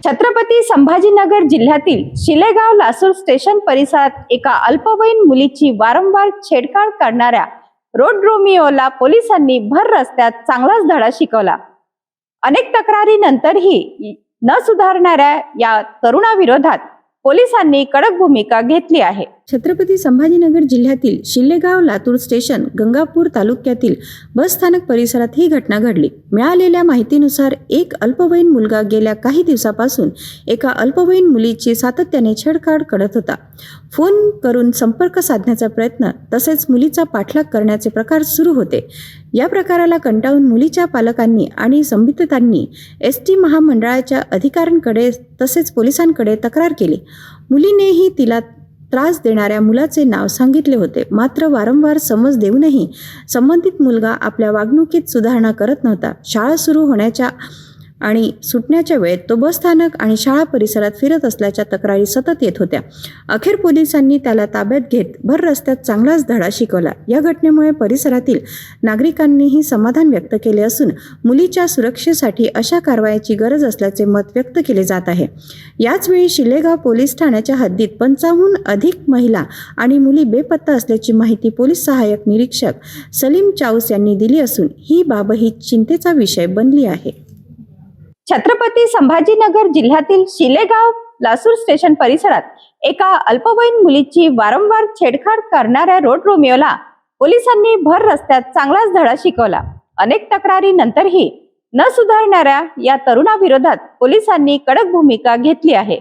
छत्रपती संभाजीनगर जिल्ह्यातील शिलेगाव लासूर स्टेशन परिसरात एका अल्पवयीन मुलीची वारंवार छेडछाड करणाऱ्या रोड रोमिओला पोलिसांनी भर रस्त्यात चांगलाच धडा शिकवला। अनेक तक्रारीनंतरही न सुधारणाऱ्या या तरुणाविरोधात पोलिसांनी कडक भूमिका घेतली आहे। छत्रपती संभाजीनगर जिल्ह्यातील शिलेगाव लातूर स्टेशन गंगापूर तालुक्यातील बस स्थानक परिसरात ही घटना घडली। मिळालेल्या माहितीनुसार एक अल्पवयीन मुलगा गेल्या काही दिवसापासून एका अल्पवयीन मुलीची सातत्याने छेडछाड करत होता। फोन करून संपर्क साधण्याचा प्रयत्न तसेच मुलीचा पाठलाग करण्याचे प्रकार सुरू होते। या प्रकाराला कंटाळून मुलीच्या पालकांनी आणि संबंधितांनी एसटी महामंडळाच्या अधिकाऱ्यांकडे तसेच पोलिसांकडे तक्रार केली। मुलीनेही तिला त्रास देणाऱ्या मुलाचे नाव सांगितले होते, मात्र वारंवार समज देऊनही संबंधित मुलगा आपल्या वागणुकीत सुधारणा करत नव्हता। शाळा सुरू होण्याच्या आणि सुटण्याच्या वेळेत तो बस स्थानक आणि शाळा परिसरात फिरत असल्याच्या तक्रारी सतत येत होत्या। अखेर पोलिसांनी त्याला ताब्यात घेत भर रस्त्यात चांगलाच धडा शिकवला। या घटनेमुळे परिसरातील नागरिकांनीही समाधान व्यक्त केले असून मुलीच्या सुरक्षेसाठी अशा कारवाईची गरज असल्याचे मत व्यक्त केले जात आहे। याचवेळी शिलेगाव पोलीस ठाण्याच्या हद्दीत 55हून अधिक महिला आणि मुली बेपत्ता असल्याची माहिती पोलीस सहाय्यक निरीक्षक सलीम चाऊस यांनी दिली असून ही बाबही चिंतेचा विषय बनली आहे। छत्रपती संभाजीनगर जिल्ह्यातील शिलेगाव लासूर स्टेशन परिसरात एका अल्पवयीन मुलीची वारंवार छेडछाड करणाऱ्या रोड रोमिओला पोलिसांनी भर रस्त्यात चांगलाच धडा शिकवला। अनेक तक्रारीनंतरही न सुधारणाऱ्या या तरुणाविरोधात पोलिसांनी कडक भूमिका घेतली आहे।